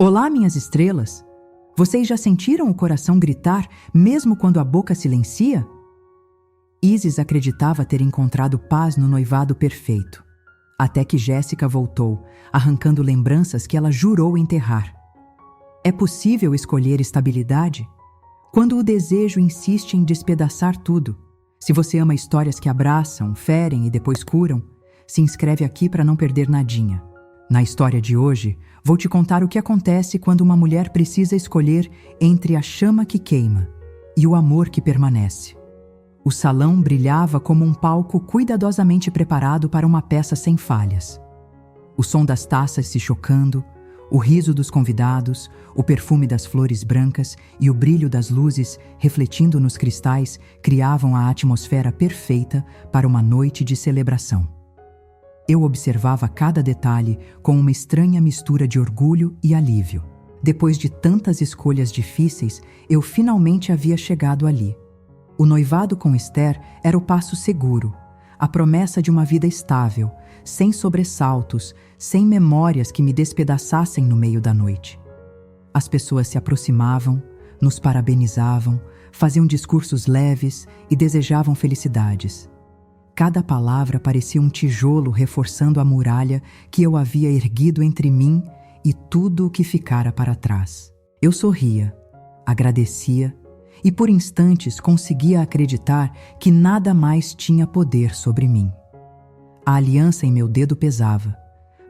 Olá, minhas estrelas! Vocês já sentiram o coração gritar, mesmo quando a boca silencia? Isis acreditava ter encontrado paz no noivado perfeito, até que Jéssica voltou, arrancando lembranças que ela jurou enterrar. É possível escolher estabilidade? Quando o desejo insiste em despedaçar tudo. Se você ama histórias que abraçam, ferem e depois curam, se inscreve aqui para não perder nadinha. Na história de hoje, vou te contar o que acontece quando uma mulher precisa escolher entre a chama que queima e o amor que permanece. O salão brilhava como um palco cuidadosamente preparado para uma peça sem falhas. O som das taças se chocando, o riso dos convidados, o perfume das flores brancas e o brilho das luzes refletindo nos cristais criavam a atmosfera perfeita para uma noite de celebração. Eu observava cada detalhe com uma estranha mistura de orgulho e alívio. Depois de tantas escolhas difíceis, eu finalmente havia chegado ali. O noivado com Esther era o passo seguro, a promessa de uma vida estável, sem sobressaltos, sem memórias que me despedaçassem no meio da noite. As pessoas se aproximavam, nos parabenizavam, faziam discursos leves e desejavam felicidades. Cada palavra parecia um tijolo reforçando a muralha que eu havia erguido entre mim e tudo o que ficara para trás. Eu sorria, agradecia e por instantes conseguia acreditar que nada mais tinha poder sobre mim. A aliança em meu dedo pesava,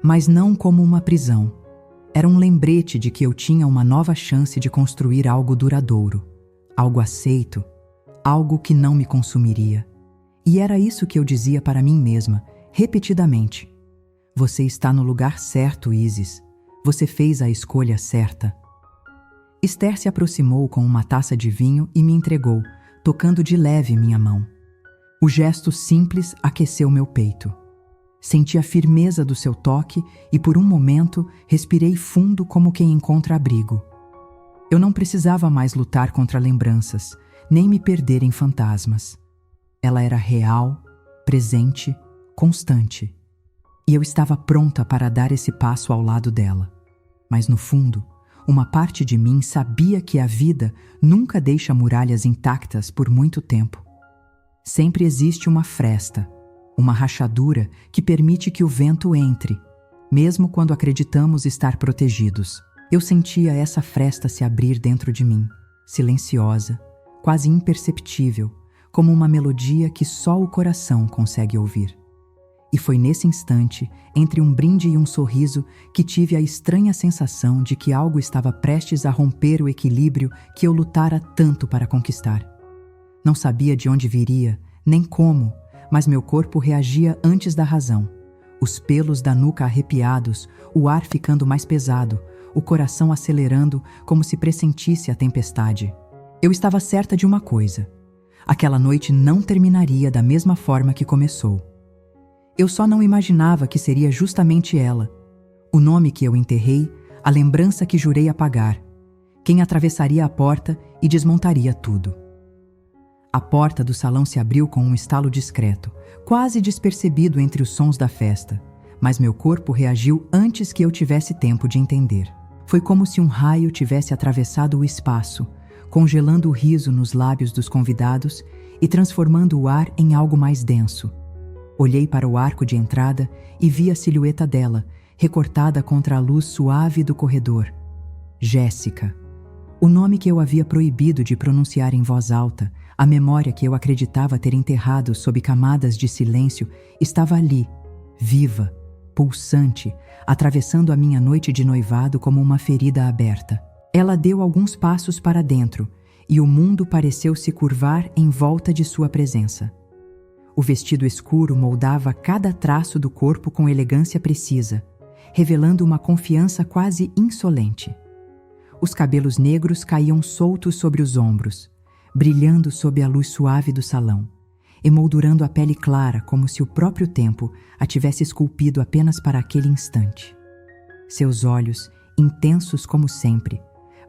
mas não como uma prisão. Era um lembrete de que eu tinha uma nova chance de construir algo duradouro, algo aceito, algo que não me consumiria. E era isso que eu dizia para mim mesma, repetidamente. Você está no lugar certo, Isis. Você fez a escolha certa. Esther se aproximou com uma taça de vinho e me entregou, tocando de leve minha mão. O gesto simples aqueceu meu peito. Senti a firmeza do seu toque e, por um momento, respirei fundo como quem encontra abrigo. Eu não precisava mais lutar contra lembranças, nem me perder em fantasmas. Ela era real, presente, constante. E eu estava pronta para dar esse passo ao lado dela. Mas no fundo, uma parte de mim sabia que a vida nunca deixa muralhas intactas por muito tempo. Sempre existe uma fresta, uma rachadura que permite que o vento entre, mesmo quando acreditamos estar protegidos. Eu sentia essa fresta se abrir dentro de mim, silenciosa, quase imperceptível, como uma melodia que só o coração consegue ouvir. E foi nesse instante, entre um brinde e um sorriso, que tive a estranha sensação de que algo estava prestes a romper o equilíbrio que eu lutara tanto para conquistar. Não sabia de onde viria, nem como, mas meu corpo reagia antes da razão. Os pelos da nuca arrepiados, o ar ficando mais pesado, o coração acelerando como se pressentisse a tempestade. Eu estava certa de uma coisa. Aquela noite não terminaria da mesma forma que começou. Eu só não imaginava que seria justamente ela, o nome que eu enterrei, a lembrança que jurei apagar, quem atravessaria a porta e desmontaria tudo. A porta do salão se abriu com um estalo discreto, quase despercebido entre os sons da festa, mas meu corpo reagiu antes que eu tivesse tempo de entender. Foi como se um raio tivesse atravessado o espaço, congelando o riso nos lábios dos convidados e transformando o ar em algo mais denso. Olhei para o arco de entrada e vi a silhueta dela, recortada contra a luz suave do corredor. Jéssica. O nome que eu havia proibido de pronunciar em voz alta, a memória que eu acreditava ter enterrado sob camadas de silêncio, estava ali, viva, pulsante, atravessando a minha noite de noivado como uma ferida aberta. Ela deu alguns passos para dentro, e o mundo pareceu se curvar em volta de sua presença. O vestido escuro moldava cada traço do corpo com elegância precisa, revelando uma confiança quase insolente. Os cabelos negros caíam soltos sobre os ombros, brilhando sob a luz suave do salão, emoldurando a pele clara como se o próprio tempo a tivesse esculpido apenas para aquele instante. Seus olhos, intensos como sempre,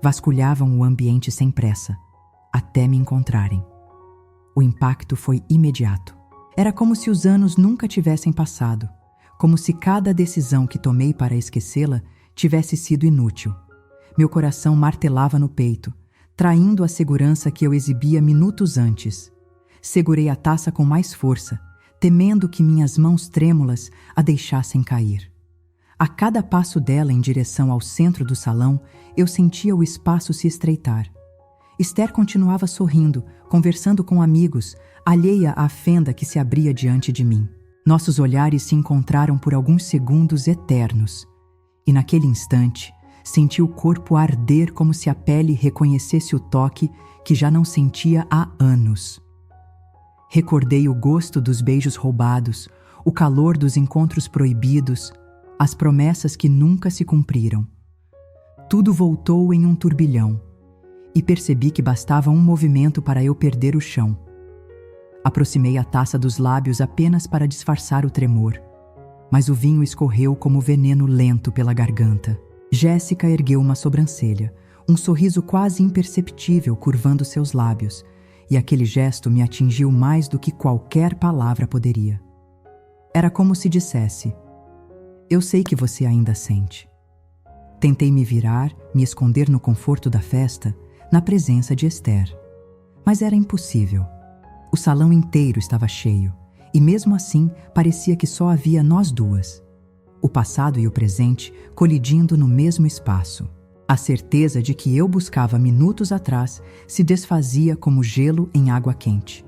vasculhavam o ambiente sem pressa, até me encontrarem. O impacto foi imediato. Era como se os anos nunca tivessem passado, como se cada decisão que tomei para esquecê-la tivesse sido inútil. Meu coração martelava no peito, traindo a segurança que eu exibia minutos antes. Segurei a taça com mais força, temendo que minhas mãos trêmulas a deixassem cair. A cada passo dela em direção ao centro do salão, eu sentia o espaço se estreitar. Esther continuava sorrindo, conversando com amigos, alheia à fenda que se abria diante de mim. Nossos olhares se encontraram por alguns segundos eternos, e naquele instante, senti o corpo arder como se a pele reconhecesse o toque que já não sentia há anos. Recordei o gosto dos beijos roubados, o calor dos encontros proibidos, as promessas que nunca se cumpriram. Tudo voltou em um turbilhão, e percebi que bastava um movimento para eu perder o chão. Aproximei a taça dos lábios apenas para disfarçar o tremor, mas o vinho escorreu como veneno lento pela garganta. Jéssica ergueu uma sobrancelha, um sorriso quase imperceptível curvando seus lábios, e aquele gesto me atingiu mais do que qualquer palavra poderia. Era como se dissesse: eu sei que você ainda sente. Tentei me virar, me esconder no conforto da festa, na presença de Esther. Mas era impossível. O salão inteiro estava cheio, e mesmo assim parecia que só havia nós duas. O passado e o presente colidindo no mesmo espaço. A certeza de que eu buscava minutos atrás se desfazia como gelo em água quente.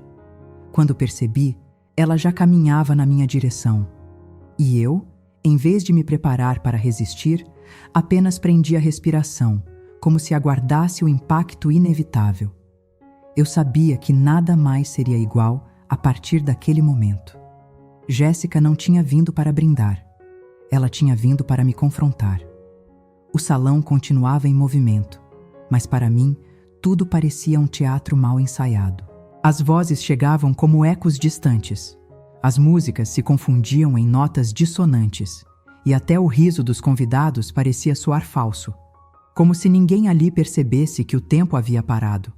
Quando percebi, ela já caminhava na minha direção. E eu, em vez de me preparar para resistir, apenas prendi a respiração, como se aguardasse o impacto inevitável. Eu sabia que nada mais seria igual a partir daquele momento. Jéssica não tinha vindo para brindar. Ela tinha vindo para me confrontar. O salão continuava em movimento, mas para mim, tudo parecia um teatro mal ensaiado. As vozes chegavam como ecos distantes. As músicas se confundiam em notas dissonantes, e até o riso dos convidados parecia soar falso, como se ninguém ali percebesse que o tempo havia parado.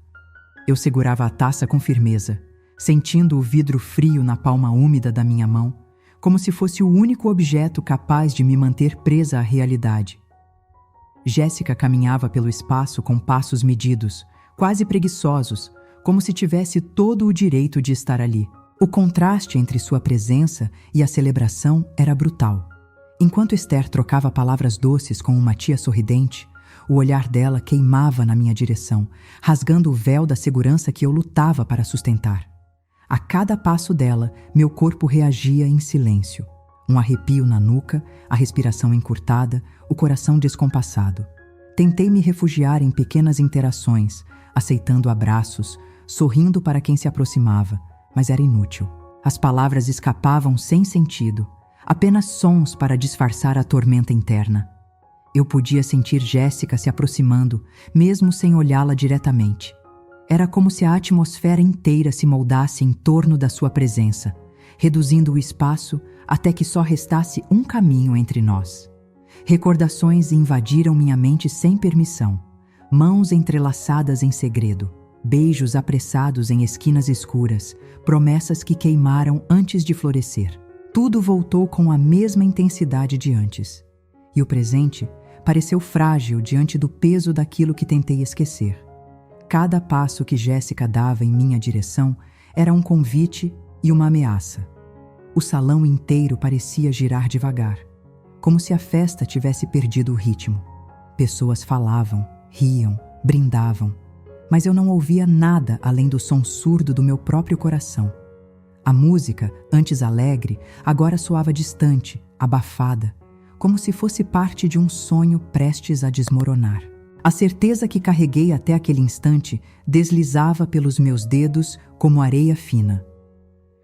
Eu segurava a taça com firmeza, sentindo o vidro frio na palma úmida da minha mão, como se fosse o único objeto capaz de me manter presa à realidade. Jéssica caminhava pelo espaço com passos medidos, quase preguiçosos, como se tivesse todo o direito de estar ali. O contraste entre sua presença e a celebração era brutal. Enquanto Esther trocava palavras doces com uma tia sorridente, o olhar dela queimava na minha direção, rasgando o véu da segurança que eu lutava para sustentar. A cada passo dela, meu corpo reagia em silêncio. Um arrepio na nuca, a respiração encurtada, o coração descompassado. Tentei me refugiar em pequenas interações, aceitando abraços, sorrindo para quem se aproximava, mas era inútil. As palavras escapavam sem sentido, apenas sons para disfarçar a tormenta interna. Eu podia sentir Jéssica se aproximando, mesmo sem olhá-la diretamente. Era como se a atmosfera inteira se moldasse em torno da sua presença, reduzindo o espaço até que só restasse um caminho entre nós. Recordações invadiram minha mente sem permissão, mãos entrelaçadas em segredo, beijos apressados em esquinas escuras, promessas que queimaram antes de florescer. Tudo voltou com a mesma intensidade de antes, e o presente pareceu frágil diante do peso daquilo que tentei esquecer. Cada passo que Jéssica dava em minha direção era um convite e uma ameaça. O salão inteiro parecia girar devagar, como se a festa tivesse perdido o ritmo. Pessoas falavam, riam, brindavam, mas eu não ouvia nada além do som surdo do meu próprio coração. A música, antes alegre, agora soava distante, abafada, como se fosse parte de um sonho prestes a desmoronar. A certeza que carreguei até aquele instante deslizava pelos meus dedos como areia fina.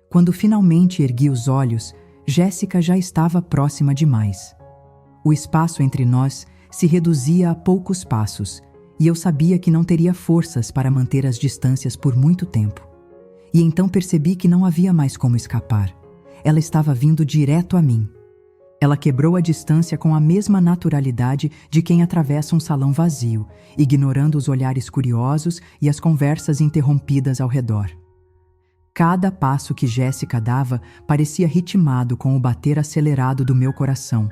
Quando finalmente ergui os olhos, Jéssica já estava próxima demais. O espaço entre nós se reduzia a poucos passos, e eu sabia que não teria forças para manter as distâncias por muito tempo. E então percebi que não havia mais como escapar. Ela estava vindo direto a mim. Ela quebrou a distância com a mesma naturalidade de quem atravessa um salão vazio, ignorando os olhares curiosos e as conversas interrompidas ao redor. Cada passo que Jéssica dava parecia ritmado com o bater acelerado do meu coração,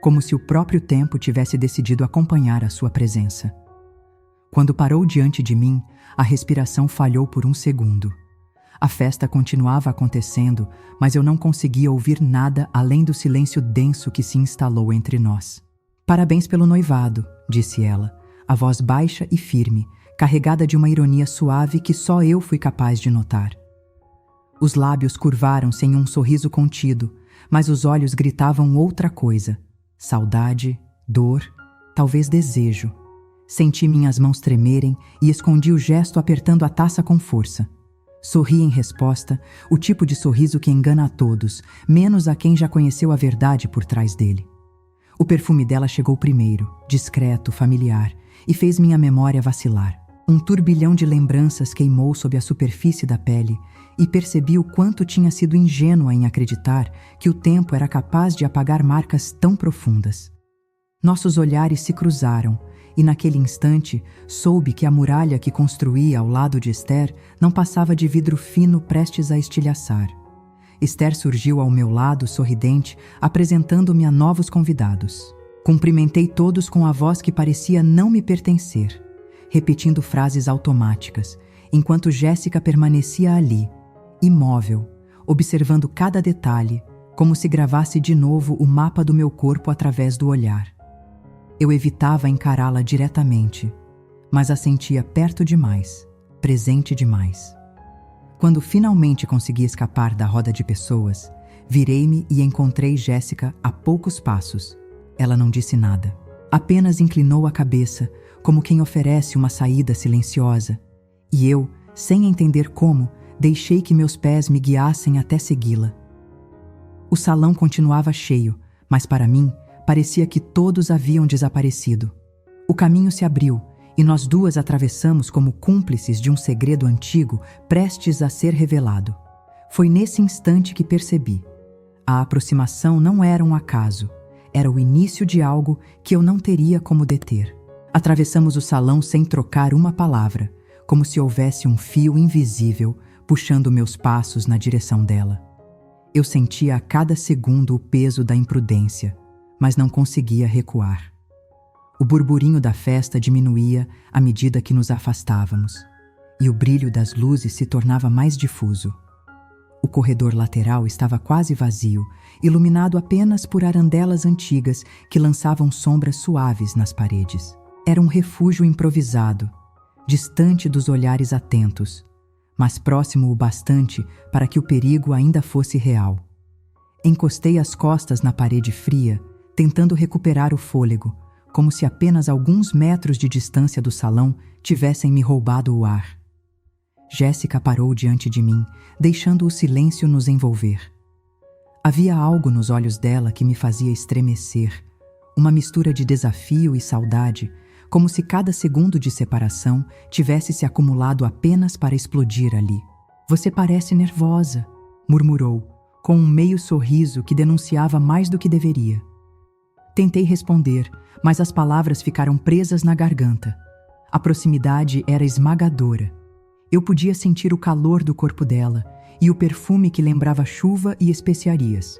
como se o próprio tempo tivesse decidido acompanhar a sua presença. Quando parou diante de mim, a respiração falhou por um segundo. A festa continuava acontecendo, mas eu não conseguia ouvir nada além do silêncio denso que se instalou entre nós. "Parabéns pelo noivado", disse ela, a voz baixa e firme, carregada de uma ironia suave que só eu fui capaz de notar. Os lábios curvaram-se em um sorriso contido, mas os olhos gritavam outra coisa: saudade, dor, talvez desejo. Senti minhas mãos tremerem e escondi o gesto apertando a taça com força. Sorri em resposta, o tipo de sorriso que engana a todos, menos a quem já conheceu a verdade por trás dele. O perfume dela chegou primeiro, discreto, familiar, e fez minha memória vacilar. Um turbilhão de lembranças queimou sob a superfície da pele e percebi o quanto tinha sido ingênua em acreditar que o tempo era capaz de apagar marcas tão profundas. Nossos olhares se cruzaram e naquele instante soube que a muralha que construía ao lado de Esther não passava de vidro fino prestes a estilhaçar. Esther surgiu ao meu lado, sorridente, apresentando-me a novos convidados. Cumprimentei todos com a voz que parecia não me pertencer, repetindo frases automáticas, enquanto Jéssica permanecia ali, imóvel, observando cada detalhe, como se gravasse de novo o mapa do meu corpo através do olhar. Eu evitava encará-la diretamente, mas a sentia perto demais, presente demais. Quando finalmente consegui escapar da roda de pessoas, virei-me e encontrei Jéssica a poucos passos. Ela não disse nada. Apenas inclinou a cabeça, como quem oferece uma saída silenciosa. E eu, sem entender como, deixei que meus pés me guiassem até segui-la. O salão continuava cheio, mas para mim, parecia que todos haviam desaparecido. O caminho se abriu e nós duas atravessamos como cúmplices de um segredo antigo prestes a ser revelado. Foi nesse instante que percebi. A aproximação não era um acaso, era o início de algo que eu não teria como deter. Atravessamos o salão sem trocar uma palavra, como se houvesse um fio invisível puxando meus passos na direção dela. Eu sentia a cada segundo o peso da imprudência, mas não conseguia recuar. O burburinho da festa diminuía à medida que nos afastávamos, e o brilho das luzes se tornava mais difuso. O corredor lateral estava quase vazio, iluminado apenas por arandelas antigas que lançavam sombras suaves nas paredes. Era um refúgio improvisado, distante dos olhares atentos, mas próximo o bastante para que o perigo ainda fosse real. Encostei as costas na parede fria, tentando recuperar o fôlego, como se apenas alguns metros de distância do salão tivessem me roubado o ar. Jéssica parou diante de mim, deixando o silêncio nos envolver. Havia algo nos olhos dela que me fazia estremecer, uma mistura de desafio e saudade, como se cada segundo de separação tivesse se acumulado apenas para explodir ali. "Você parece nervosa", murmurou, com um meio sorriso que denunciava mais do que deveria. Tentei responder, mas as palavras ficaram presas na garganta. A proximidade era esmagadora. Eu podia sentir o calor do corpo dela e o perfume que lembrava chuva e especiarias.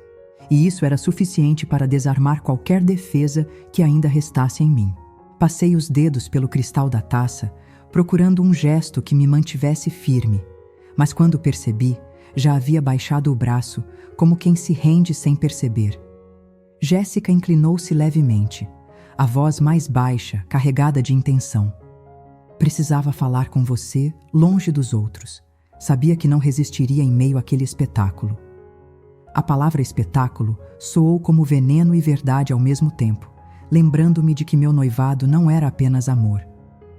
E isso era suficiente para desarmar qualquer defesa que ainda restasse em mim. Passei os dedos pelo cristal da taça, procurando um gesto que me mantivesse firme, mas quando percebi, já havia baixado o braço, como quem se rende sem perceber. Jéssica inclinou-se levemente, a voz mais baixa, carregada de intenção. "Precisava falar com você, longe dos outros. Sabia que não resistiria em meio àquele espetáculo." A palavra espetáculo soou como veneno e verdade ao mesmo tempo, lembrando-me de que meu noivado não era apenas amor.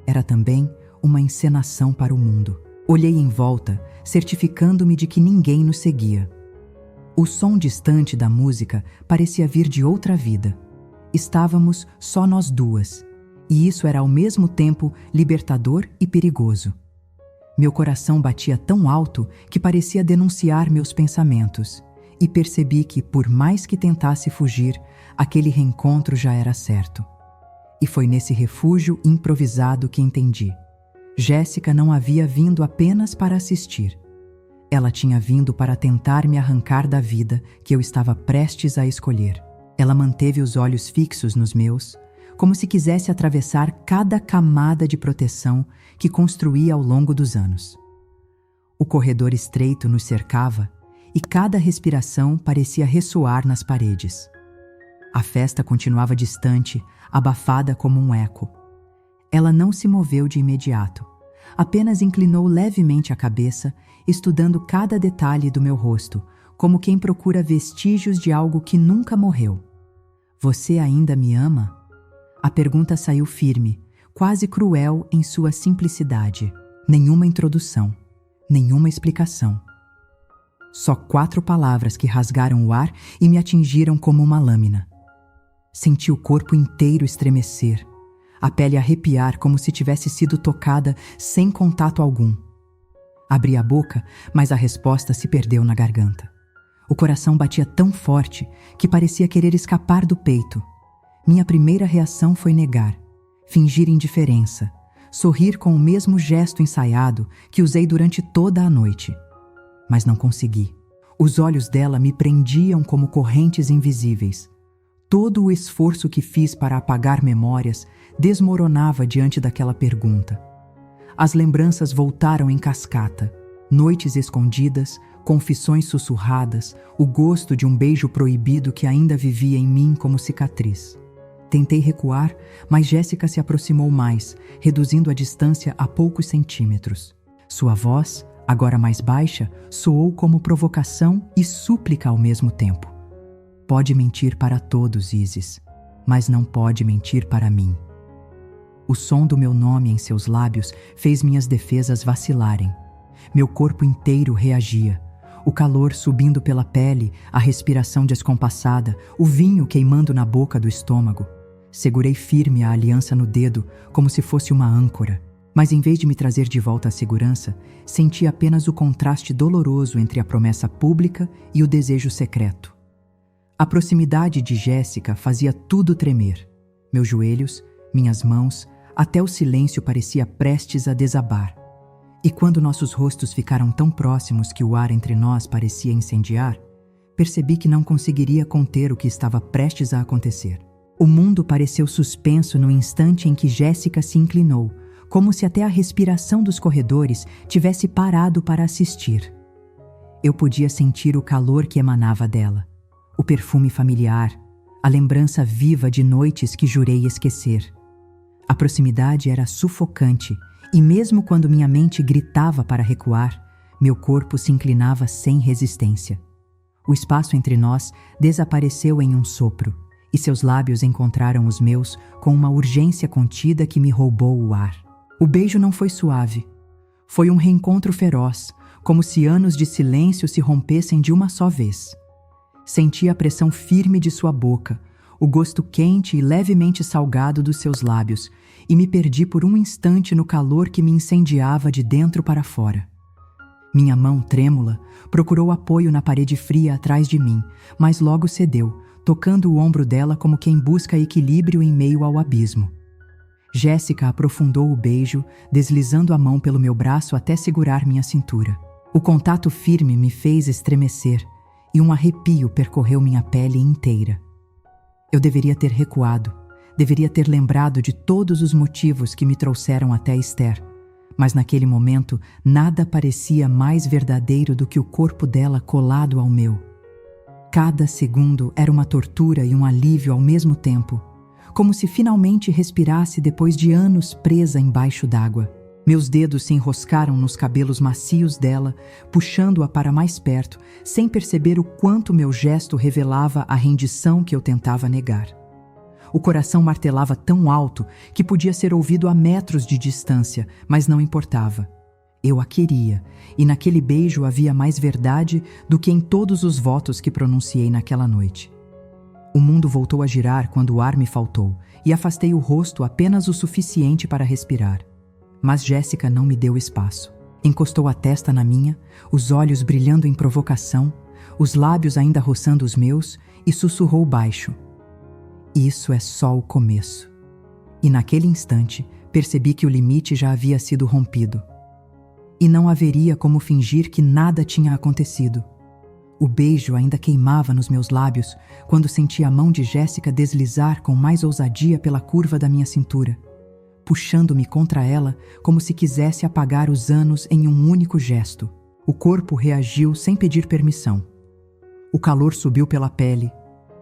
Era também uma encenação para o mundo. Olhei em volta, certificando-me de que ninguém nos seguia. O som distante da música parecia vir de outra vida. Estávamos só nós duas, e isso era ao mesmo tempo libertador e perigoso. Meu coração batia tão alto que parecia denunciar meus pensamentos, e percebi que, por mais que tentasse fugir, aquele reencontro já era certo. E foi nesse refúgio improvisado que entendi. Jéssica não havia vindo apenas para assistir. Ela tinha vindo para tentar me arrancar da vida que eu estava prestes a escolher. Ela manteve os olhos fixos nos meus, como se quisesse atravessar cada camada de proteção que construía ao longo dos anos. O corredor estreito nos cercava e cada respiração parecia ressoar nas paredes. A festa continuava distante, abafada como um eco. Ela não se moveu de imediato, apenas inclinou levemente a cabeça, estudando cada detalhe do meu rosto, como quem procura vestígios de algo que nunca morreu. Você ainda me ama? A pergunta saiu firme, quase cruel em sua simplicidade. Nenhuma introdução, nenhuma explicação. Só 4 palavras que rasgaram o ar e me atingiram como uma lâmina. Senti o corpo inteiro estremecer, a pele arrepiar como se tivesse sido tocada sem contato algum. Abri a boca, mas a resposta se perdeu na garganta. O coração batia tão forte que parecia querer escapar do peito. Minha primeira reação foi negar, fingir indiferença, sorrir com o mesmo gesto ensaiado que usei durante toda a noite. Mas não consegui. Os olhos dela me prendiam como correntes invisíveis. Todo o esforço que fiz para apagar memórias desmoronava diante daquela pergunta. As lembranças voltaram em cascata. Noites escondidas, confissões sussurradas, o gosto de um beijo proibido que ainda vivia em mim como cicatriz. Tentei recuar, mas Jéssica se aproximou mais, reduzindo a distância a poucos centímetros. Sua voz, agora mais baixa, soou como provocação e súplica ao mesmo tempo. Pode mentir para todos, Isis, mas não pode mentir para mim. O som do meu nome em seus lábios fez minhas defesas vacilarem. Meu corpo inteiro reagia. O calor subindo pela pele, a respiração descompassada, o vinho queimando na boca do estômago. Segurei firme a aliança no dedo, como se fosse uma âncora. Mas em vez de me trazer de volta à segurança, senti apenas o contraste doloroso entre a promessa pública e o desejo secreto. A proximidade de Jéssica fazia tudo tremer. Meus joelhos, minhas mãos, até o silêncio parecia prestes a desabar. E quando nossos rostos ficaram tão próximos que o ar entre nós parecia incendiar, percebi que não conseguiria conter o que estava prestes a acontecer. O mundo pareceu suspenso no instante em que Jéssica se inclinou, como se até a respiração dos corredores tivesse parado para assistir. Eu podia sentir o calor que emanava dela, o perfume familiar, a lembrança viva de noites que jurei esquecer. A proximidade era sufocante, e mesmo quando minha mente gritava para recuar, meu corpo se inclinava sem resistência. O espaço entre nós desapareceu em um sopro, e seus lábios encontraram os meus com uma urgência contida que me roubou o ar. O beijo não foi suave. Foi um reencontro feroz, como se anos de silêncio se rompessem de uma só vez. Senti a pressão firme de sua boca, o gosto quente e levemente salgado dos seus lábios, e me perdi por um instante no calor que me incendiava de dentro para fora. Minha mão trêmula procurou apoio na parede fria atrás de mim, mas logo cedeu, tocando o ombro dela como quem busca equilíbrio em meio ao abismo. Jéssica aprofundou o beijo, deslizando a mão pelo meu braço até segurar minha cintura. O contato firme me fez estremecer, e um arrepio percorreu minha pele inteira. Eu deveria ter recuado, deveria ter lembrado de todos os motivos que me trouxeram até Esther, mas naquele momento nada parecia mais verdadeiro do que o corpo dela colado ao meu. Cada segundo era uma tortura e um alívio ao mesmo tempo, como se finalmente respirasse depois de anos presa embaixo d'água. Meus dedos se enroscaram nos cabelos macios dela, puxando-a para mais perto, sem perceber o quanto meu gesto revelava a rendição que eu tentava negar. O coração martelava tão alto que podia ser ouvido a metros de distância, mas não importava. Eu a queria, e naquele beijo havia mais verdade do que em todos os votos que pronunciei naquela noite. O mundo voltou a girar quando o ar me faltou, e afastei o rosto apenas o suficiente para respirar. Mas Jéssica não me deu espaço. Encostou a testa na minha, os olhos brilhando em provocação, os lábios ainda roçando os meus, e sussurrou baixo: "Isso é só o começo." E naquele instante, percebi que o limite já havia sido rompido. E não haveria como fingir que nada tinha acontecido. O beijo ainda queimava nos meus lábios quando senti a mão de Jéssica deslizar com mais ousadia pela curva da minha cintura, puxando-me contra ela como se quisesse apagar os anos em um único gesto. O corpo reagiu sem pedir permissão. O calor subiu pela pele,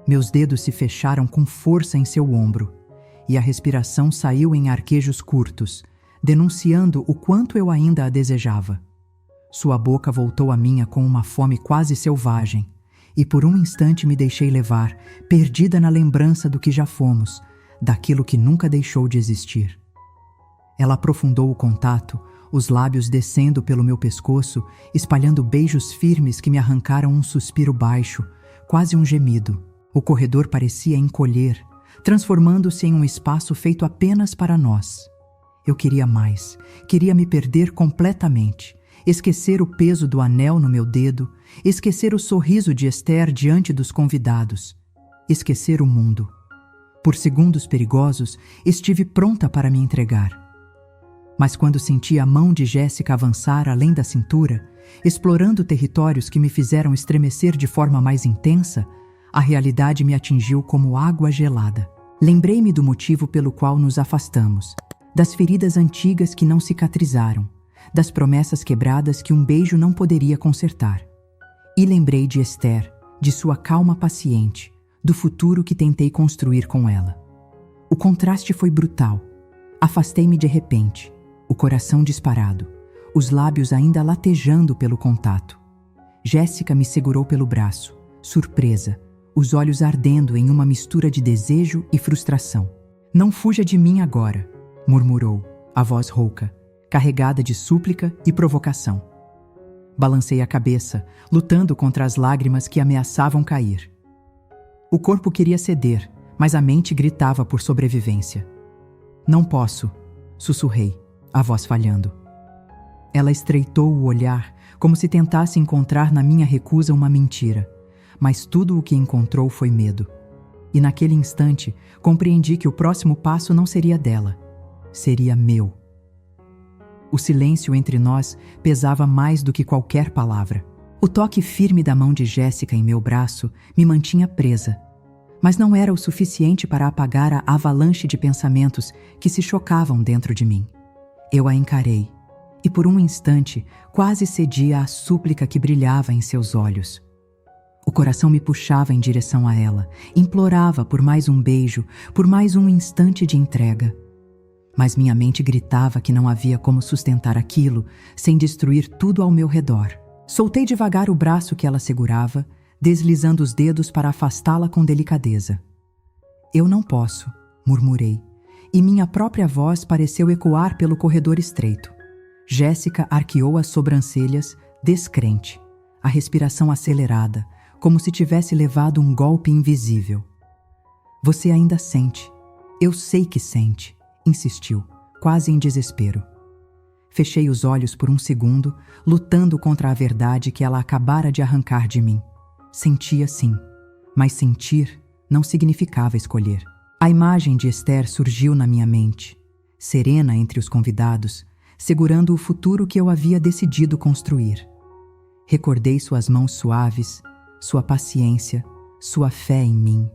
meus dedos se fecharam com força em seu ombro, e a respiração saiu em arquejos curtos, denunciando o quanto eu ainda a desejava. Sua boca voltou à minha com uma fome quase selvagem, e por um instante me deixei levar, perdida na lembrança do que já fomos, daquilo que nunca deixou de existir. Ela aprofundou o contato, os lábios descendo pelo meu pescoço, espalhando beijos firmes que me arrancaram um suspiro baixo, quase um gemido. O corredor parecia encolher, transformando-se em um espaço feito apenas para nós. Eu queria mais, queria me perder completamente, esquecer o peso do anel no meu dedo, esquecer o sorriso de Esther diante dos convidados, esquecer o mundo. Por segundos perigosos, estive pronta para me entregar. Mas quando senti a mão de Jéssica avançar além da cintura, explorando territórios que me fizeram estremecer de forma mais intensa, a realidade me atingiu como água gelada. Lembrei-me do motivo pelo qual nos afastamos, das feridas antigas que não cicatrizaram, das promessas quebradas que um beijo não poderia consertar. E lembrei de Esther, de sua calma paciente, do futuro que tentei construir com ela. O contraste foi brutal. Afastei-me de repente, o coração disparado, os lábios ainda latejando pelo contato. Jéssica me segurou pelo braço, surpresa, os olhos ardendo em uma mistura de desejo e frustração. "Não fuja de mim agora", murmurou, a voz rouca, carregada de súplica e provocação. Balancei a cabeça, lutando contra as lágrimas que ameaçavam cair. O corpo queria ceder, mas a mente gritava por sobrevivência. "Não posso", sussurrei, a voz falhando. Ela estreitou o olhar, como se tentasse encontrar na minha recusa uma mentira, mas tudo o que encontrou foi medo. E naquele instante, compreendi que o próximo passo não seria dela, seria meu. O silêncio entre nós pesava mais do que qualquer palavra. O toque firme da mão de Jéssica em meu braço me mantinha presa, mas não era o suficiente para apagar a avalanche de pensamentos que se chocavam dentro de mim. Eu a encarei, e por um instante quase cedi à súplica que brilhava em seus olhos. O coração me puxava em direção a ela, implorava por mais um beijo, por mais um instante de entrega. Mas minha mente gritava que não havia como sustentar aquilo sem destruir tudo ao meu redor. Soltei devagar o braço que ela segurava, deslizando os dedos para afastá-la com delicadeza. "Eu não posso", murmurei, e minha própria voz pareceu ecoar pelo corredor estreito. Jéssica arqueou as sobrancelhas, descrente, a respiração acelerada, como se tivesse levado um golpe invisível. "Você ainda sente. Eu sei que sente", insistiu, quase em desespero. Fechei os olhos por um segundo, lutando contra a verdade que ela acabara de arrancar de mim. Sentia sim, mas sentir não significava escolher. A imagem de Esther surgiu na minha mente, serena entre os convidados, segurando o futuro que eu havia decidido construir. Recordei suas mãos suaves, sua paciência, sua fé em mim.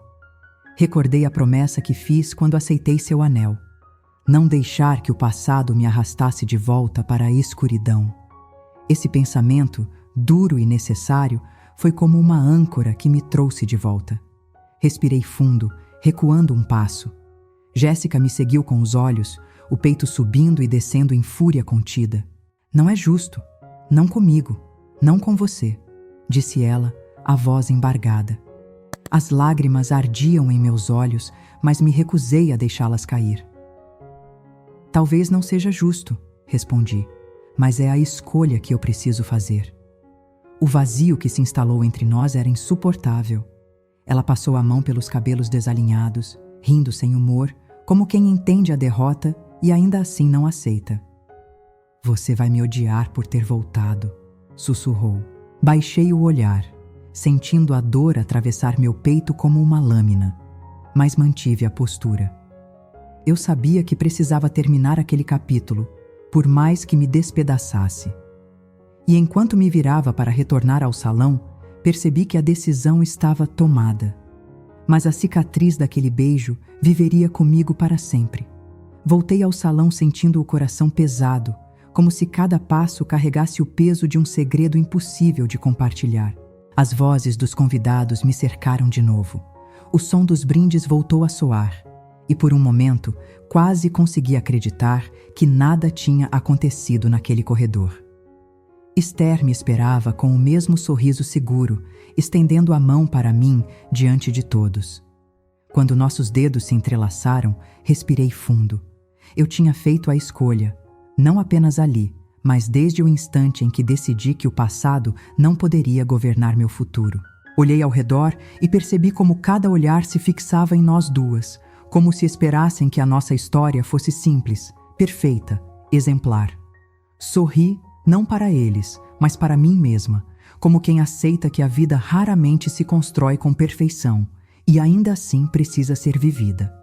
Recordei a promessa que fiz quando aceitei seu anel. Não deixar que o passado me arrastasse de volta para a escuridão. Esse pensamento, duro e necessário, foi como uma âncora que me trouxe de volta. Respirei fundo, recuando um passo. Jéssica me seguiu com os olhos, o peito subindo e descendo em fúria contida. "Não é justo. Não comigo. Não com você", disse ela, a voz embargada. As lágrimas ardiam em meus olhos, mas me recusei a deixá-las cair. "Talvez não seja justo", respondi, "mas é a escolha que eu preciso fazer." O vazio que se instalou entre nós era insuportável. Ela passou a mão pelos cabelos desalinhados, rindo sem humor, como quem entende a derrota e ainda assim não aceita. "Você vai me odiar por ter voltado", sussurrou. Baixei o olhar, sentindo a dor atravessar meu peito como uma lâmina, mas mantive a postura. Eu sabia que precisava terminar aquele capítulo, por mais que me despedaçasse. E enquanto me virava para retornar ao salão, percebi que a decisão estava tomada. Mas a cicatriz daquele beijo viveria comigo para sempre. Voltei ao salão sentindo o coração pesado, como se cada passo carregasse o peso de um segredo impossível de compartilhar. As vozes dos convidados me cercaram de novo. O som dos brindes voltou a soar, e por um momento quase consegui acreditar que nada tinha acontecido naquele corredor. Esther me esperava com o mesmo sorriso seguro, estendendo a mão para mim diante de todos. Quando nossos dedos se entrelaçaram, respirei fundo. Eu tinha feito a escolha, não apenas ali, mas desde o instante em que decidi que o passado não poderia governar meu futuro. Olhei ao redor e percebi como cada olhar se fixava em nós duas, como se esperassem que a nossa história fosse simples, perfeita, exemplar. Sorri, não para eles, mas para mim mesma, como quem aceita que a vida raramente se constrói com perfeição e ainda assim precisa ser vivida.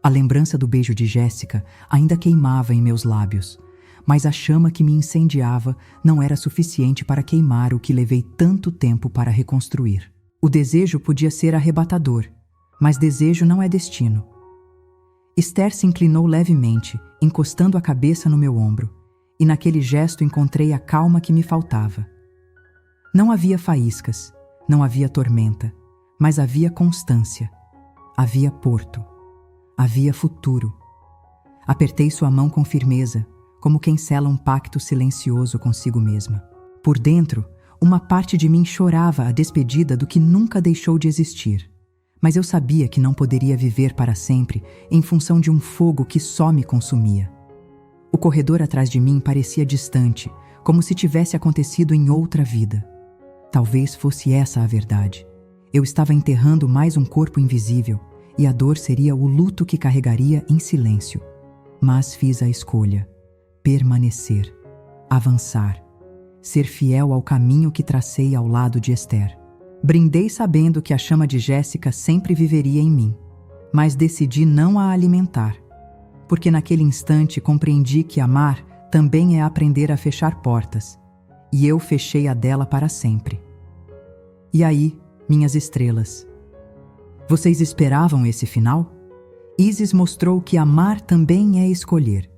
A lembrança do beijo de Jéssica ainda queimava em meus lábios, mas a chama que me incendiava não era suficiente para queimar o que levei tanto tempo para reconstruir. O desejo podia ser arrebatador, mas desejo não é destino. Esther se inclinou levemente, encostando a cabeça no meu ombro, e naquele gesto encontrei a calma que me faltava. Não havia faíscas, não havia tormenta, mas havia constância, havia porto, havia futuro. Apertei sua mão com firmeza, como quem sela um pacto silencioso consigo mesma. Por dentro, uma parte de mim chorava a despedida do que nunca deixou de existir, mas eu sabia que não poderia viver para sempre em função de um fogo que só me consumia. O corredor atrás de mim parecia distante, como se tivesse acontecido em outra vida. Talvez fosse essa a verdade. Eu estava enterrando mais um corpo invisível, e a dor seria o luto que carregaria em silêncio. Mas fiz a escolha: permanecer, avançar, ser fiel ao caminho que tracei ao lado de Esther. Brindei sabendo que a chama de Jéssica sempre viveria em mim, mas decidi não a alimentar, porque naquele instante compreendi que amar também é aprender a fechar portas, e eu fechei a dela para sempre. E aí, minhas estrelas, vocês esperavam esse final? Isis mostrou que amar também é escolher,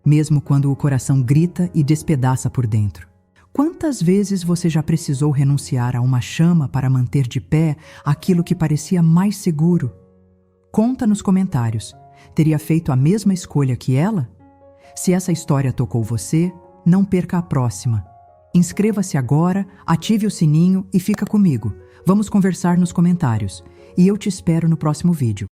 mesmo quando o coração grita e despedaça por dentro. Quantas vezes você já precisou renunciar a uma chama para manter de pé aquilo que parecia mais seguro? Conta nos comentários. Teria feito a mesma escolha que ela? Se essa história tocou você, não perca a próxima. Inscreva-se agora, ative o sininho e fica comigo. Vamos conversar nos comentários. E eu te espero no próximo vídeo.